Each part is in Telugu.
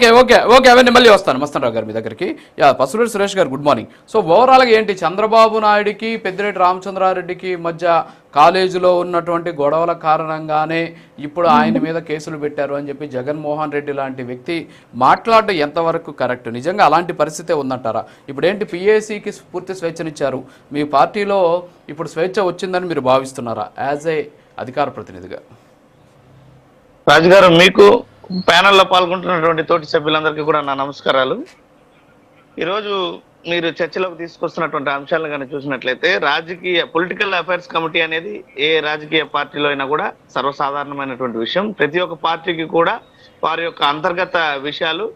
ఓకే ఓకే ఓకే అవన్నీ మళ్ళీ వస్తాను మస్తానరావు గారు మీ దగ్గరికి. పసులూరి సురేష్ గారు గుడ్ మార్నింగ్. సో ఓవరాల్గా ఏంటి చంద్రబాబు నాయుడికి పెద్దిరెడ్డి రామచంద్రారెడ్డికి మధ్య కాలేజీలో ఉన్నటువంటి గొడవల కారణంగానే ఇప్పుడు ఆయన మీద కేసులు పెట్టారు అని చెప్పి జగన్మోహన్ రెడ్డి లాంటి వ్యక్తి మాట్లాడడం ఎంతవరకు కరెక్ట్? నిజంగా అలాంటి పరిస్థితే ఉందంటారా? ఇప్పుడు ఏంటి పిఏసీకి పూర్తి స్వేచ్ఛనిచ్చారు, మీ పార్టీలో ఇప్పుడు స్వేచ్ఛ వచ్చిందని మీరు భావిస్తున్నారా యాజ్ ఏ అధికార ప్రతినిధిగా? రాజుగారు, మీకు ప్యానెల్లో పాల్గొంటున్నటువంటి తోటి సభ్యులందరికీ కూడా నా నమస్కారాలు. ఈరోజు మీరు చర్చలోకి తీసుకొస్తున్నటువంటి అంశాలను కానీ చూసినట్లయితే పొలిటికల్ అఫైర్స్ కమిటీ అనేది ఏ రాజకీయ పార్టీలో అయినా కూడా సర్వసాధారణమైనటువంటి విషయం. ప్రతి ఒక్క పార్టీకి కూడా వారి యొక్క అంతర్గత విషయాలు,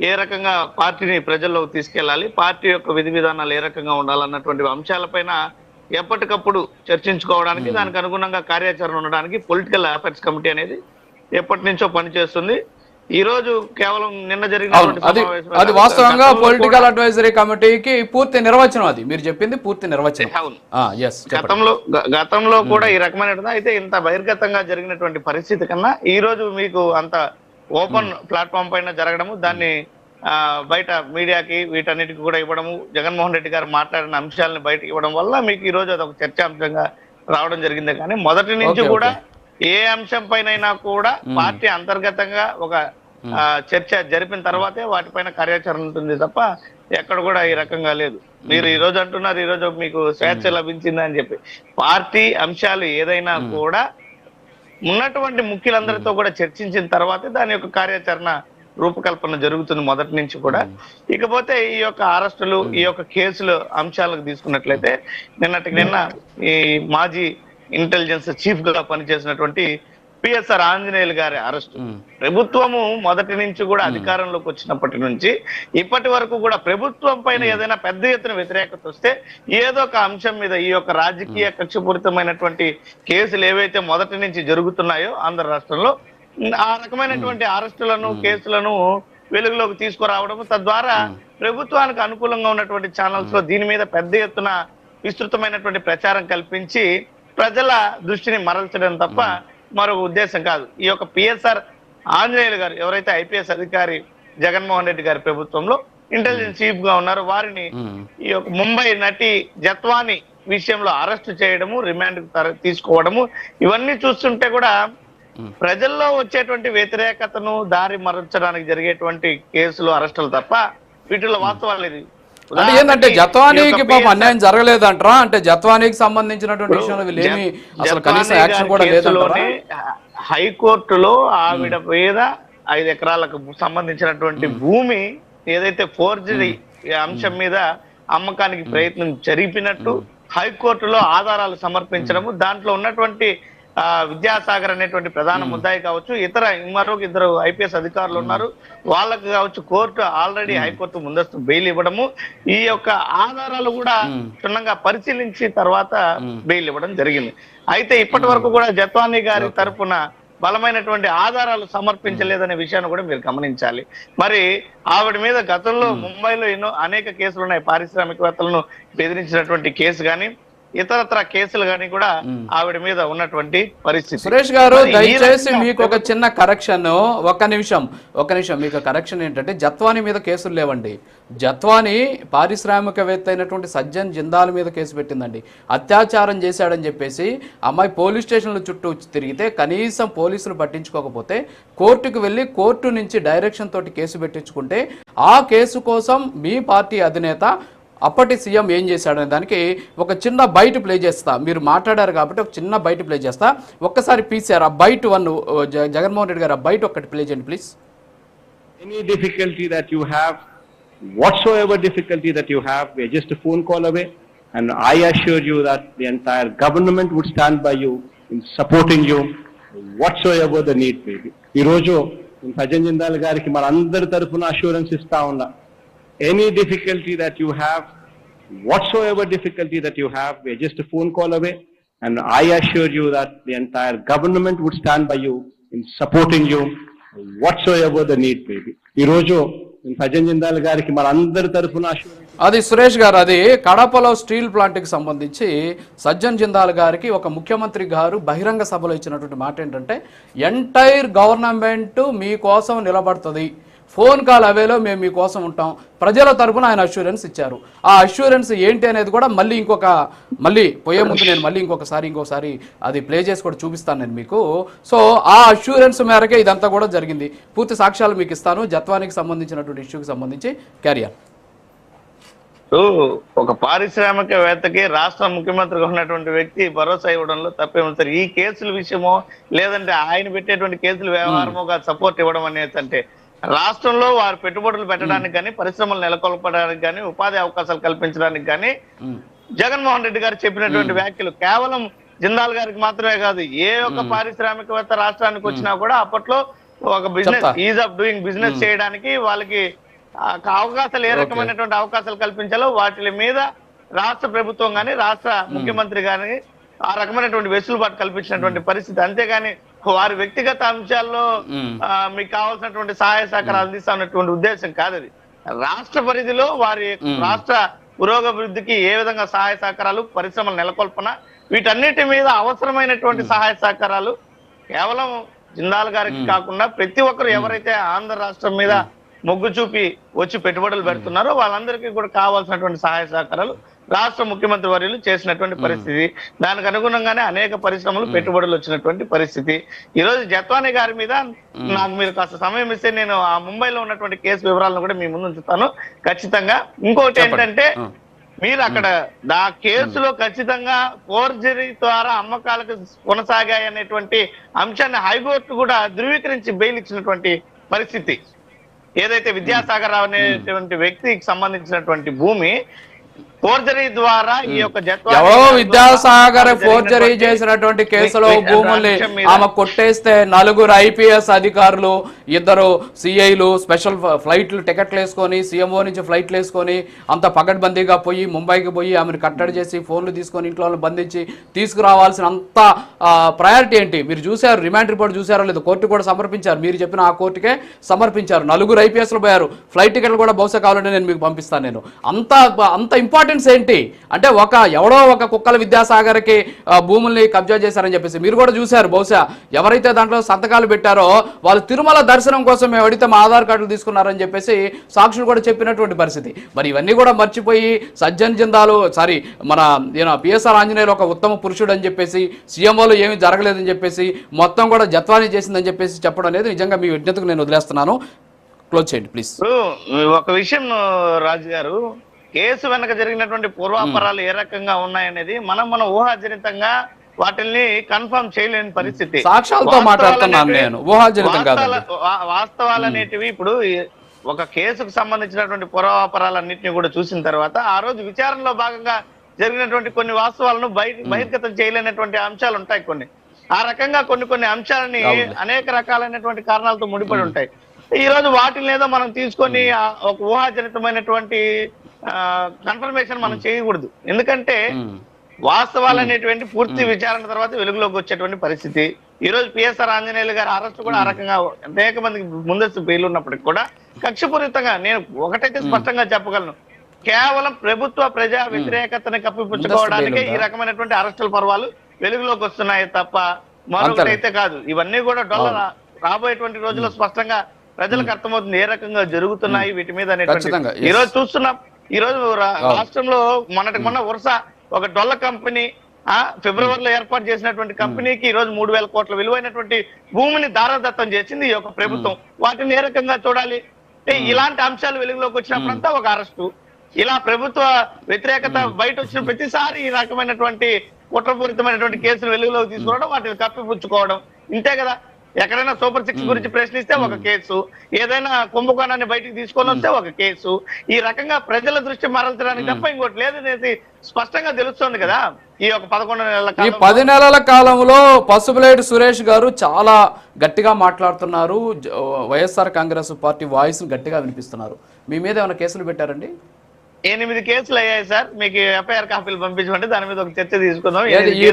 ఏ రకంగా పార్టీని ప్రజల్లోకి తీసుకెళ్లాలి, పార్టీ యొక్క విధి విధానాలు ఏ రకంగా ఉండాలన్నటువంటి అంశాలపైన ఎప్పటికప్పుడు చర్చించుకోవడానికి, దానికి అనుగుణంగా కార్యాచరణ ఉండడానికి పొలిటికల్ అఫైర్స్ కమిటీ అనేది ఎప్పటి నుంచో పనిచేస్తుంది. ఈ రోజు కేవలం నిన్న జరిగిన అది వాస్తవంగా పొలిటికల్ అడ్వైజరీ కమిటీకి పూర్తి నిర్వచనం, అది మీరు చెప్పింది పూర్తి నిర్వచనం. గతంలో కూడా ఈ రకమైన అయితే ఇంత బహిర్గతంగా జరిగినటువంటి పరిస్థితి కన్నా ఈ రోజు మీకు అంత ఓపెన్ ప్లాట్ఫామ్ పైన జరగడము, దాన్ని బయట మీడియాకి వీటన్నిటికి కూడా ఇవ్వడము, జగన్మోహన్ రెడ్డి గారు మాట్లాడిన అంశాలను బయటకు ఇవ్వడం వల్ల మీకు ఈ రోజు అదొక చర్చాంశంగా రావడం జరిగింది. కానీ మొదటి నుంచి కూడా ఏ అంశం పైన కూడా పార్టీ అంతర్గతంగా ఒక చర్చ జరిపిన తర్వాతే వాటిపైన కార్యాచరణ ఉంటుంది తప్ప ఎక్కడ కూడా ఈ రకంగా లేదు. మీరు ఈ రోజు అంటున్నారు ఈ రోజు మీకు స్వేచ్ఛ లభించిందని చెప్పి. పార్టీ అంశాలు ఏదైనా కూడా ఉన్నటువంటి ముఖ్యులందరితో కూడా చర్చించిన తర్వాతే దాని యొక్క కార్యాచరణ రూపకల్పన జరుగుతుంది మొదటి నుంచి కూడా. ఇకపోతే ఈ యొక్క అరెస్టులు, ఈ యొక్క కేసులు అంశాలకు తీసుకున్నట్లయితే నిన్న ఈ మాజీ ఇంటెలిజెన్స్ చీఫ్ గా పనిచేసినటువంటి పిఎస్ఆర్ ఆంజనేయులు గారి అరెస్టు, ప్రభుత్వము మొదటి నుంచి కూడా అధికారంలోకి వచ్చినప్పటి నుంచి ఇప్పటి వరకు కూడా ప్రభుత్వం పైన ఏదైనా పెద్ద ఎత్తున వ్యతిరేకత వస్తే ఏదో ఒక అంశం మీద ఈ యొక్క రాజకీయ కక్షపూరితమైనటువంటి కేసులు ఏవైతే మొదటి నుంచి జరుగుతున్నాయో ఆంధ్ర రాష్ట్రంలో, ఆ రకమైనటువంటి అరెస్టులను, కేసులను వెలుగులోకి తీసుకురావడం, తద్వారా ప్రభుత్వానికి అనుకూలంగా ఉన్నటువంటి ఛానల్స్ లో దీని మీద పెద్ద ఎత్తున విస్తృతమైనటువంటి ప్రచారం కల్పించి ప్రజల దృష్టిని మరల్చడం తప్ప మరొక ఉద్దేశం కాదు. ఈ యొక్క పిఎస్ఆర్ ఆంజనేయులు గారు ఎవరైతే ఐపీఎస్ అధికారి జగన్మోహన్ రెడ్డి గారి ప్రభుత్వంలో ఇంటెలిజెన్స్ చీఫ్ గా ఉన్నారు, వారిని ఈ యొక్క ముంబై నటి జత్వాని విషయంలో అరెస్ట్ చేయడము, రిమాండ్ తీసుకోవడము, ఇవన్నీ చూస్తుంటే కూడా ప్రజల్లో వచ్చేటువంటి వ్యతిరేకతను దారి మరల్చడానికి జరిగేటువంటి కేసులు, అరెస్టులు తప్ప వీటిలో వాస్తవాలు ఇది. అంటే ఏంటంటే జత్వానీకి పాపం అన్యాయం జరగలేదంటారా? అంటే జత్వానీకి సంబంధించినటువంటి విషయంలో వీళ్ళేమి అసలు కనీసం యాక్షన్ కూడా లేదంటారా? హైకోర్టులో ఆవిడ మీద 5 ఎకరాలకు సంబంధించినటువంటి భూమి ఏదైతే ఫోర్జరీ అంశం మీద అమ్మకానికి ప్రయత్నం జరిపినట్టు హైకోర్టులో ఆధారాలు సమర్పించడము, దాంట్లో ఉన్నటువంటి విద్యాసాగర్ అనేటువంటి ప్రధాన ముద్దాయి కావచ్చు, మరొక 2 ఐపీఎస్ అధికారులు ఉన్నారు, వాళ్ళకు కావచ్చు కోర్టు ఆల్రెడీ హైకోర్టు ముందస్తు బెయిల్ ఇవ్వడము, ఈ యొక్క ఆధారాలు కూడా క్షుణ్ణంగా పరిశీలించి తర్వాత బెయిల్ ఇవ్వడం జరిగింది. అయితే ఇప్పటి వరకు కూడా జత్వానీ గారి తరఫున బలమైనటువంటి ఆధారాలు సమర్పించలేదనే విషయాన్ని కూడా మీరు గమనించాలి. మరి ఆవిడ మీద గతంలో ముంబైలో అనేక కేసులు ఉన్నాయి, పారిశ్రామికవేత్తలను బెదిరించినటువంటి కేసు కానీ ఇతరత్ర కేసులు కానీ కూడా ఆవిడ మీద ఉన్నటువంటి పరిస్థితి. సురేష్ గారు దయచేసి మీకు ఒక చిన్న కరెక్షన్, ఒక్క నిమిషం మీకు కరెక్షన్ ఏంటంటే జత్వానీ మీద కేసులు లేవండి. జత్వానీ పారిశ్రామికవేత్త అయినటువంటి సజ్జన్ జిందాల్ మీద కేసు పెట్టిందండి. అత్యాచారం చేశాడని చెప్పేసి అమ్మాయి పోలీస్ స్టేషన్ల చుట్టూ తిరిగితే కనీసం పోలీసులు పట్టించుకోకపోతే కోర్టుకు వెళ్ళి కోర్టు నుంచి డైరెక్షన్ తోటి కేసు పెట్టించుకుంటే ఆ కేసు కోసం మీ పార్టీ అధినేత అప్పటి సీఎం ఏం చేశాడనే దానికి ఒక చిన్న బైట్ ప్లే చేస్తా. మీరు మాట్లాడారు కాబట్టి ఒక చిన్న బైట్ ప్లే చేస్తా. ఒక్కసారి పీసారు ఆ బైట్ 1 జగన్మోహన్ రెడ్డి గారు ఆ బైట్ ఒక్కటి ప్లే చేయండి please. Any difficulty that you have, whatsoever difficulty that you have, we are just a phone call away, and I assure you that the entire government would stand by you in supporting you whatsoever the need may be. ఈ రోజు సజ్జన్ జిందాల్ గారికి మన అందరి తరఫున అష్యూరెన్స్ ఇస్తా ఉన్నా. Any difficulty that you have, whatsoever difficulty that you have, we are just a phone call away, and I assure you that the entire government would stand by you in supporting you whatsoever the need may be. ఈ రోజు సజ్జన్ జిందాల్ గారికి మన అందరి తరఫున అది సురేష్ గారు, అది కడపలో స్టీల్ ప్లాంట్ కి సంబంధించి సజ్జన్ జిందాల్ గారికి ఒక ముఖ్యమంత్రి గారు బహిరంగ సభలో ఇచ్చినటువంటి మాట ఏంటంటే ఎంటైర్ గవర్నమెంట్ మీకోసం నిలబడుతుంది, ఫోన్ కాల్ అవేలో మేము మీకోసం ఉంటాం, ప్రజల తరపున ఆయన అష్యూరెన్స్ ఇచ్చారు. ఆ అష్యూరెన్స్ ఏంటి అనేది కూడా మళ్ళీ పోయే ముందు నేను మళ్ళీ ఇంకోసారి అది ప్లే చేసి కూడా చూపిస్తాను నేను మీకు. సో ఆ అష్యూరెన్స్ మేరకే ఇదంతా కూడా జరిగింది. పూర్తి సాక్ష్యాలు మీకు ఇస్తాను జత్వానికి సంబంధించినటువంటి ఇష్యూకి సంబంధించి. క్యారియర్. ఒక పారిశ్రామికవేత్తకి రాష్ట్ర ముఖ్యమంత్రిగా ఉన్నటువంటి వ్యక్తి భరోసా ఇవ్వడంలో తప్పేమో సార్. ఈ కేసుల విషయమో లేదంటే ఆయన పెట్టేటువంటి కేసుల వ్యవహారమో సపోర్ట్ ఇవ్వడం అనేది అంటే రాష్ట్రంలో వారు పెట్టుబడులు పెట్టడానికి కానీ పరిశ్రమలు నెలకొల్పడానికి కానీ ఉపాధి అవకాశాలు కల్పించడానికి కానీ జగన్మోహన్ రెడ్డి గారు చెప్పినటువంటి వ్యాఖ్యలు కేవలం జిందాల్ గారికి మాత్రమే కాదు, ఏ ఒక్క పారిశ్రామికవేత్త రాష్ట్రానికి వచ్చినా కూడా అప్పట్లో ఒక business is of doing business చేయడానికి వాళ్ళకి అవకాశాలు ఏ రకమైనటువంటి అవకాశాలు కల్పించాలో వాటి మీద రాష్ట్ర ప్రభుత్వం కానీ రాష్ట్ర ముఖ్యమంత్రి కానీ ఆ రకమైనటువంటి వెసులుబాటు కల్పించినటువంటి పరిస్థితి. అంతేగాని వారి వ్యక్తిగత అంశాల్లో మీకు కావాల్సినటువంటి సహాయ సహకారాలు అందిస్తున్నటువంటి ఉద్దేశం కాదు అది. రాష్ట్ర పరిధిలో వారి రాష్ట్ర పురోగభివృద్ధికి ఏ విధంగా సహాయ సహకారాలు, పరిశ్రమల నెలకొల్పన, వీటన్నిటి మీద అవసరమైనటువంటి సహాయ సహకారాలు కేవలం జిందాల్ గారికి కాకుండా ప్రతి ఒక్కరు ఎవరైతే ఆంధ్ర రాష్ట్రం మీద మొగ్గు చూపి వచ్చి పెట్టుబడులు పెడుతున్నారో వాళ్ళందరికీ కూడా కావాల్సినటువంటి సహాయ సహకారాలు రాష్ట్ర ముఖ్యమంత్రి వర్యులు చేసినటువంటి పరిస్థితి. దానికి అనుగుణంగానే అనేక పరిశ్రమలు పెట్టుబడులు వచ్చినటువంటి పరిస్థితి. ఈ రోజు జత్వాని గారి మీద నాకు మీరు కాస్త సమయం ఇస్తే నేను ఆ ముంబైలో ఉన్నటువంటి కేసు వివరాలను కూడా మీ ముందు ఉంచుతాను ఖచ్చితంగా. ఇంకోటి ఏంటంటే మీరు అక్కడ ఆ కేసులో ఖచ్చితంగా ఫోర్జరీ ద్వారా అమ్మకాలకు కొనసాగాయి అనేటువంటి అంశాన్ని హైకోర్టు కూడా ధృవీకరించి బెయిల్ ఇచ్చినటువంటి పరిస్థితి. ఏదైతే విద్యాసాగర్ రావు అనేటువంటి వ్యక్తికి సంబంధించినటువంటి భూమి ఫోర్జరీ ద్వారా ఈ యొక్క విద్యాసాగర్ ఫోర్జరీ చేసినటువంటి కేసులో భూముల్ని ఆమె కొట్టేస్తే 4 IPS అధికారులు, 2 CIలు స్పెషల్ ఫ్లైట్లు టికెట్లు వేసుకొని CMO నుంచి ఫ్లైట్లు వేసుకొని అంత పగడ్బందీగా పోయి ముంబైకి పోయి ఆమెను కట్టడి చేసి ఫోన్లు తీసుకొని ఇంట్లో బంధించి తీసుకురావాల్సిన అంత ప్రయారిటీ ఏంటి మీరు చూశారు. రిమాండ్ రిపోర్ట్ చూసారో లేదు, కోర్టు కూడా సమర్పించారు. మీరు చెప్పిన ఆ కోర్టుకే సమర్పించారు. 4 IPSలు పోయారు. ఫ్లైట్ టికెట్లు కూడా బహుశా కావాలంటే నేను మీకు పంపిస్తాను. నేను అంత ఇంపార్టెంట్ ఏంటి అంటే ఎవడో ఒక కుక్కల విద్యాసాగర్కి భూముల్ని కబ్జా చేశారని చెప్పేసి మీరు కూడా చూశారు. బహుశా ఎవరైతే దాంట్లో సంతకాలు పెట్టారో వాళ్ళు తిరుమల దర్శనం కోసం మేము అడిగితే మా ఆధార్ కార్డులు తీసుకున్నారని చెప్పేసి సాక్షులు కూడా చెప్పినటువంటి పరిస్థితి. మరి ఇవన్నీ కూడా మర్చిపోయి సజ్జన్ జిందాలు మన PSR ఆంజనేయులు ఒక ఉత్తమ పురుషుడు అని చెప్పేసి CMOలో ఏమీ జరగలేదని చెప్పేసి మొత్తం కూడా జత్వాని చేసిందని చెప్పేసి చెప్పడం అనేది నిజంగా మీ విజ్ఞతకు నేను వదిలేస్తున్నాను. క్లోజ్ చేయండి ప్లీజ్. ఒక విషయం రాజు గారు, కేసు వెనక జరిగినటువంటి పూర్వాపరాలు ఏ రకంగా ఉన్నాయనేది మనం ఊహాజనితంగా వాటిల్ని కన్ఫర్మ్ చేయలేని పరిస్థితి. సాక్ష్యాలతో మాట్లాడుతున్నాను నేను, ఊహాజనితం కాదు. వాస్తవాలు అనేటివి ఇప్పుడు ఒక కేసుకు సంబంధించినటువంటి పూర్వాపరాలన్నింటినీ కూడా చూసిన తర్వాత ఆ రోజు విచారణలో భాగంగా జరిగినటువంటి కొన్ని వాస్తవాలను బహిర్గతం చేయలేనటువంటి అంశాలు ఉంటాయి. ఆ రకంగా కొన్ని అంశాలని అనేక రకాలైనటువంటి కారణాలతో ముడిపడి ఉంటాయి. ఈ రోజు వాటిని ఏదో మనం తీసుకొని ఒక ఊహాజనితమైనటువంటి కన్ఫర్మేషన్ మనం చేయకూడదు. ఎందుకంటే వాస్తవాలు అనేటువంటి పూర్తి విచారణ తర్వాత వెలుగులోకి వచ్చేటువంటి పరిస్థితి. ఈ రోజు PSR ఆంజనేయులు గారి అరెస్ట్ కూడా ఆ రకంగా అనేక మందికి ముందస్తు బెయిల్ ఉన్నప్పటికీ కూడా కక్షపూరితంగా నేను ఒకటైతే స్పష్టంగా చెప్పగలను, కేవలం ప్రభుత్వ ప్రజా వ్యతిరేకతని కప్పిపుచ్చుకోవడానికి ఈ రకమైనటువంటి అరెస్టుల పర్వాలు వెలుగులోకి వస్తున్నాయి తప్ప మరొకటైతే కాదు. ఇవన్నీ కూడా రాబోయేటువంటి రోజుల్లో స్పష్టంగా ప్రజలకు అర్థమవుతుంది ఏ రకంగా జరుగుతున్నాయి వీటి మీద అనేటువంటి. ఈ రోజు చూస్తున్నాం, ఈ రోజు రాష్ట్రంలో మొన్న వరుస ఒక డొల్ల కంపెనీ ఫిబ్రవరిలో ఏర్పాటు చేసినటువంటి కంపెనీకి ఈ రోజు 3,000 కోట్ల విలువైనటువంటి భూమిని దారదత్తం చేసింది ఈ యొక్క ప్రభుత్వం. వాటిని ఏ రకంగా చూడాలి అంటే ఇలాంటి అంశాలు వెలుగులోకి వచ్చినప్పుడంతా ఒక అరెస్టు, ఇలా ప్రభుత్వ వ్యతిరేకత బయట వచ్చిన ప్రతిసారి ఈ రకమైనటువంటి కుట్రపూరితమైనటువంటి కేసులు వెలుగులోకి తీసుకురావడం, వాటిని కప్పిపుచ్చుకోవడం, ఇంతే కదా. ఎక్కడైనా సూపర్ 6 గురించి ప్రశ్నిస్తే ఒక కేసు, ఏదైనా కుంభకోణాన్ని బయటికి తీసుకొని వస్తే ఒక కేసు, ఈ రకంగా ప్రజల దృష్టి మరల్చడానికి తప్ప ఇంకోటి లేదనేది స్పష్టంగా తెలుస్తోంది కదా. ఈ యొక్క 10 నెలల కాలంలో పసుపులేటి సురేష్ గారు చాలా గట్టిగా మాట్లాడుతున్నారు. వైఎస్ఆర్ కాంగ్రెస్ పార్టీ వాయిస్ గట్టిగా వినిపిస్తున్నారు. మీ మీద ఏమైనా కేసులు పెట్టారండి? 8 కేసులు అయ్యాయి సార్. మీకు FIR కాపీలు పంపించమంటే దాని మీద ఒక చర్చ తీసుకుందాం. ఈ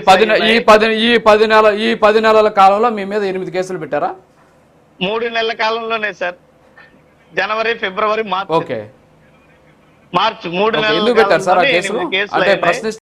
10 నెలల కాలంలో మీ మీద 8 కేసులు పెట్టారా? 3 నెలల కాలంలోనే సార్. జనవరి, ఫిబ్రవరి, మార్చి. ఓకే, మార్చి 3 నెలలు ఎందుకు పెట్టారు సార్ ఆ కేసులు? అంటే